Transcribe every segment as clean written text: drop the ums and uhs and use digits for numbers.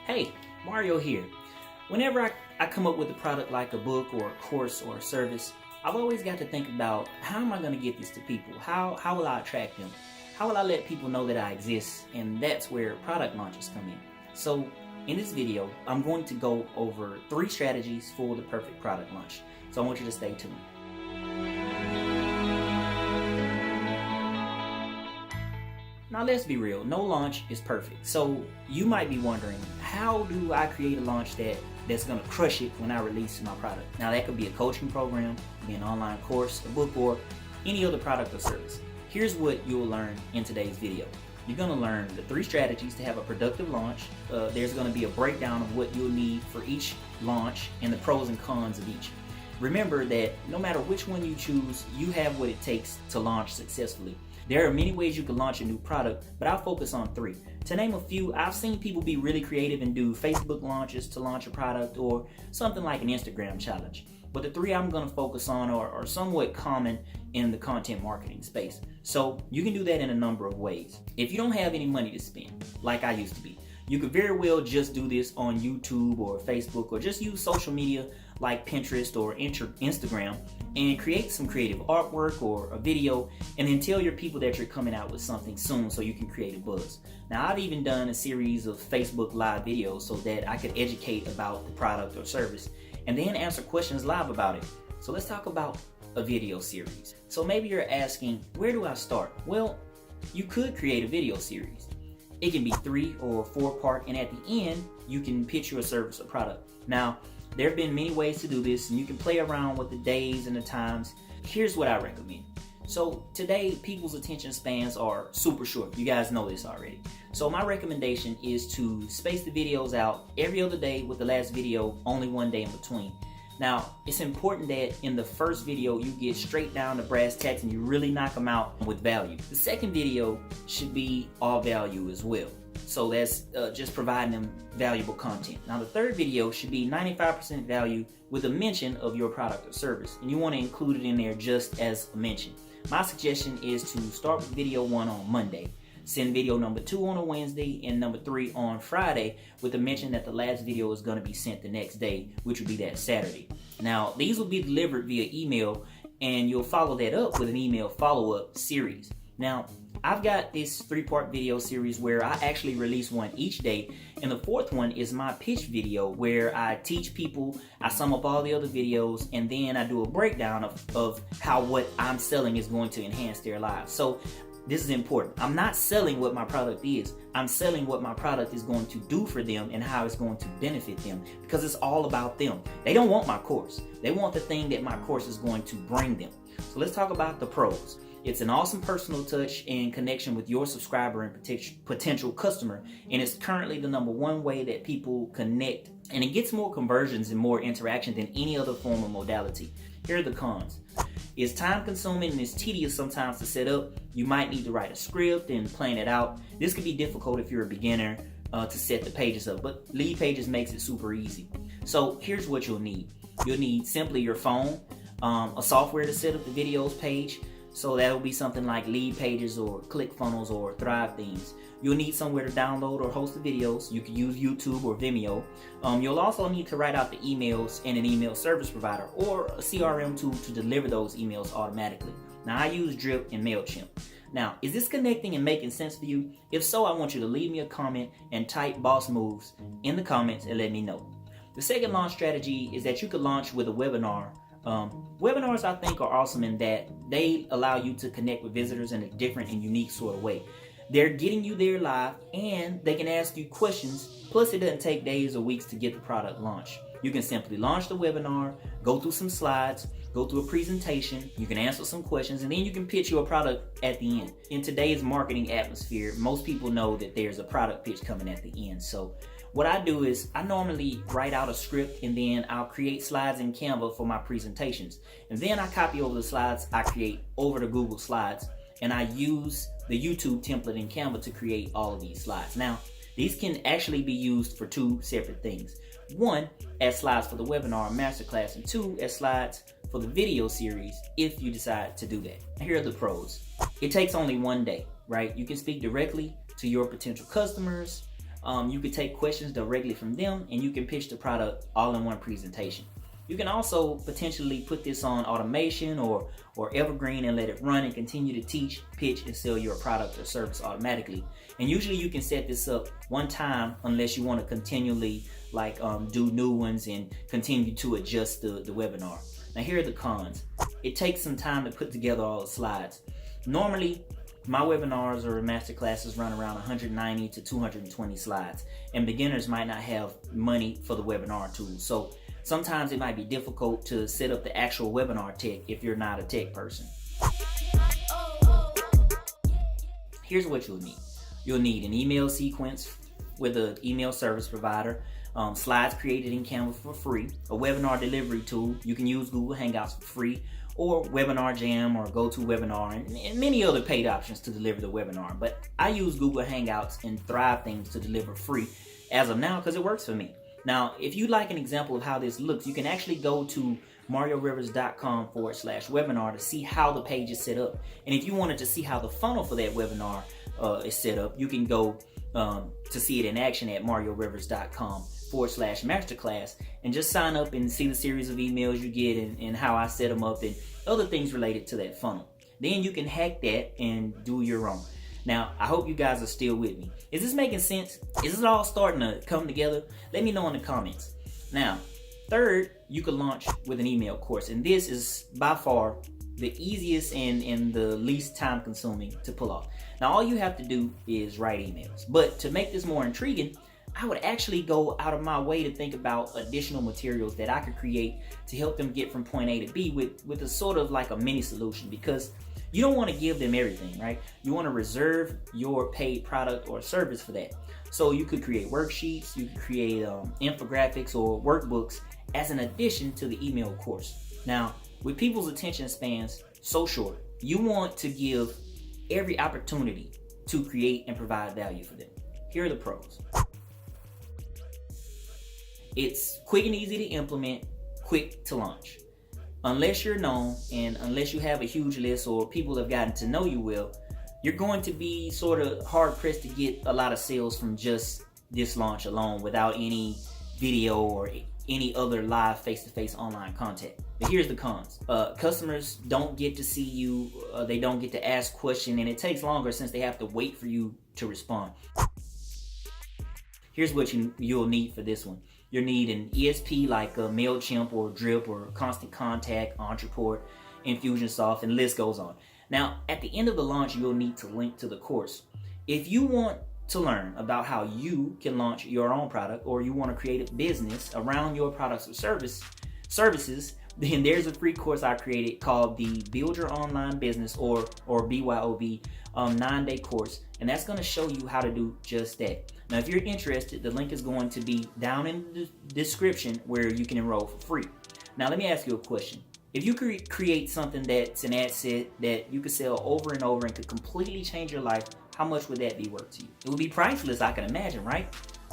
Hey, Mario here. Whenever I come up with a product like a book or a course or a service, I've always got to think about how am I going to get this to people? How will I attract them? How will I let people know that I exist? And that's where product launches come in. So in this video, I'm going to go over 3 strategies for the perfect product launch. So I want you to stay tuned. Now let's be real, no launch is perfect. So you might be wondering, how do I create a launch that's gonna crush it when I release my product? Now that could be a coaching program, it could be an online course, a book, or any other product or service. Here's what you'll learn in today's video. You're gonna learn the 3 strategies to have a productive launch. There's gonna be a breakdown of what you'll need for each launch and the pros and cons of each. Remember that no matter which one you choose, you have what it takes to launch successfully. There are many ways you can launch a new product, but I'll focus on 3. To name a few, I've seen people be really creative and do Facebook launches to launch a product or something like an Instagram challenge. But the 3 I'm going to focus on are somewhat common in the content marketing space. So you can do that in a number of ways. If you don't have any money to spend, like I used to be, you could very well just do this on YouTube or Facebook, or just use social media like Pinterest or Instagram and create some creative artwork or a video, and then tell your people that you're coming out with something soon so you can create a buzz. Now I've even done a series of Facebook live videos so that I could educate about the product or service and then answer questions live about it. So let's talk about a video series. So maybe you're asking, where do I start? Well, you could create a video series. It can be 3 or 4 part, and at the end you can pitch your service or product. Now there have been many ways to do this, and you can play around with the days and the times. Here's what I recommend. So today, people's attention spans are super short. You guys know this already. So my recommendation is to space the videos out every other day, with the last video only 1 day in between. Now, it's important that in the first video, you get straight down to brass tacks and you really knock them out with value. The second video should be all value as well. So that's just providing them valuable content. Now the third video should be 95% value with a mention of your product or service. And you want to include it in there just as a mention. My suggestion is to start with video 1 on Monday, send video number 2 on a Wednesday, and number 3 on Friday, with a mention that the last video is going to be sent the next day, which would be that Saturday. Now these will be delivered via email, and you'll follow that up with an email follow-up series. Now I've got this 3-part video series where I actually release one each day, and the 4th one is my pitch video where I teach people, I sum up all the other videos, and then I do a breakdown of how what I'm selling is going to enhance their lives. So this is important. I'm not selling what my product is. I'm selling what my product is going to do for them and how it's going to benefit them, because it's all about them. They don't want my course. They want the thing that my course is going to bring them. So let's talk about the pros. It's an awesome personal touch and connection with your subscriber and potential customer, and it's currently the #1 way that people connect, and it gets more conversions and more interaction than any other form of modality. Here are the cons. It's time consuming and it's tedious sometimes to set up. You might need to write a script and plan it out. This could be difficult if you're a beginner to set the pages up, but Lead Pages makes it super easy. So here's what you'll need. You'll need simply your phone, a software to set up the videos page. So that'll be something like Lead Pages or ClickFunnels or Thrive Themes. You'll need somewhere to download or host the videos. You can use YouTube or Vimeo. You'll also need to write out the emails in an email service provider or a CRM tool to deliver those emails automatically. Now I use Drip and MailChimp. Now, is this connecting and making sense for you? If so, I want you to leave me a comment and type boss moves in the comments and let me know. The second launch strategy is that you could launch with a webinar. Webinars, I think, are awesome in that they allow you to connect with visitors in a different and unique sort of way. They're getting you there live, and they can ask you questions, plus it doesn't take days or weeks to get the product launched. You can simply launch the webinar, go through some slides, go through a presentation, you can answer some questions, and then you can pitch your product at the end. In today's marketing atmosphere, most people know that there's a product pitch coming at the end. So what I do is I normally write out a script, and then I'll create slides in Canva for my presentations. And then I copy over the slides I create over to Google Slides, and I use the YouTube template in Canva to create all of these slides. Now, these can actually be used for 2 separate things. 1, as slides for the webinar or masterclass, and 2, as slides for the video series if you decide to do that. Here are the pros. It takes only 1 day, right? You can speak directly to your potential customers. You could take questions directly from them, and you can pitch the product all in one presentation. You can also potentially put this on automation or evergreen and let it run and continue to teach, pitch, and sell your product or service automatically. And usually you can set this up one time unless you want to continually do new ones and continue to adjust the webinar. Now here are the cons. It takes some time to put together all the slides. Normally, my webinars or masterclasses run around 190 to 220 slides, and beginners might not have money for the webinar tool. So sometimes it might be difficult to set up the actual webinar tech if you're not a tech person. Here's what you'll need. You'll need an email sequence with an email service provider, slides created in Canva for free, a webinar delivery tool. You can use Google Hangouts for free, or Webinar Jam or GoToWebinar, and many other paid options to deliver the webinar. But I use Google Hangouts and Thrive Things to deliver free as of now because it works for me. Now, if you'd like an example of how this looks, you can actually go to mariorivers.com/webinar to see how the page is set up. And if you wanted to see how the funnel for that webinar is set up, you can go to see it in action at mariorivers.com/masterclass and just sign up and see the series of emails you get and how I set them up and other things related to that funnel. Then you can hack that and do your own. Now, I hope you guys are still with me. Is this making sense? Is this all starting to come together? Let me know in the comments. Now, third, you can launch with an email course. And this is by far the easiest and the least time consuming to pull off. Now, all you have to do is write emails. But to make this more intriguing, I would actually go out of my way to think about additional materials that I could create to help them get from point A to B with a sort of like a mini solution, because you don't want to give them everything, right? You want to reserve your paid product or service for that. So you could create worksheets, you could create infographics or workbooks as an addition to the email course. Now, with people's attention spans so short, you want to give every opportunity to create and provide value for them. Here are the pros. It's quick and easy to implement, quick to launch. Unless you're known and unless you have a huge list or people have gotten to know you well, you're going to be sort of hard pressed to get a lot of sales from just this launch alone without any video or any other live face-to-face online contact. But here's the cons. Customers don't get to see you, they don't get to ask questions, and it takes longer since they have to wait for you to respond. Here's what you'll need for this one. You'll need an ESP like a MailChimp or Drip or Constant Contact, Entreport, Infusionsoft, and the list goes on. Now, at the end of the launch, you'll need to link to the course. If you want to learn about how you can launch your own product, or you want to create a business around your products or services, then there's a free course I created called the Build Your Online Business or BYOB 9-day course, and that's going to show you how to do just that. Now, if you're interested, the link is going to be down in the description where you can enroll for free. Now, let me ask you a question. If you could create something that's an asset that you could sell over and over and could completely change your life, how much would that be worth to you? It would be priceless, I can imagine, right?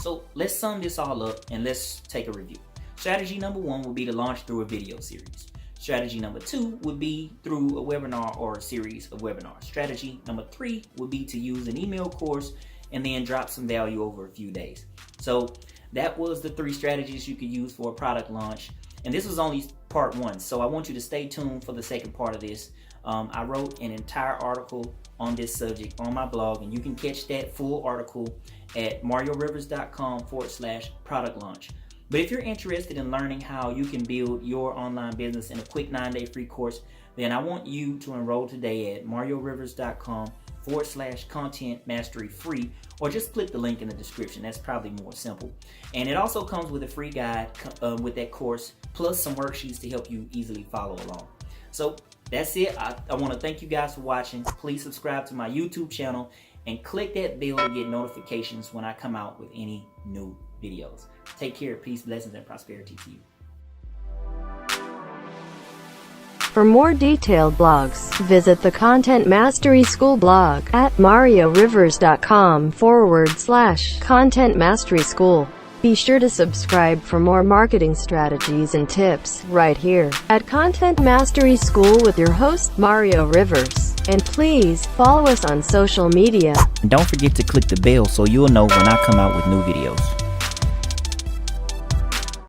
So let's sum this all up and let's take a review. Strategy number 1 would be to launch through a video series. Strategy number 2 would be through a webinar or a series of webinars. Strategy number 3 would be to use an email course and then drop some value over a few days. So that was the 3 strategies you could use for a product launch. And this was only part 1, so I want you to stay tuned for the second part of this. I wrote an entire article on this subject on my blog, and you can catch that full article at mariorivers.com/product launch. But if you're interested in learning how you can build your online business in a quick 9-day free course, then I want you to enroll today at mariorivers.com/content mastery free, or just click the link in the description. That's probably more simple. And it also comes with a free guide with that course, plus some worksheets to help you easily follow along. So that's it. I want to thank you guys for watching. Please subscribe to my YouTube channel and click that bell to get notifications when I come out with any new videos. Take care. Peace, blessings, and prosperity to you. For more detailed blogs, visit the Content Mastery School blog at mariorivers.com/Content Mastery School. Be sure to subscribe for more marketing strategies and tips right here at Content Mastery School with your host Mario Rivers. And please follow us on social media. And don't forget to click the bell so you'll know when I come out with new videos.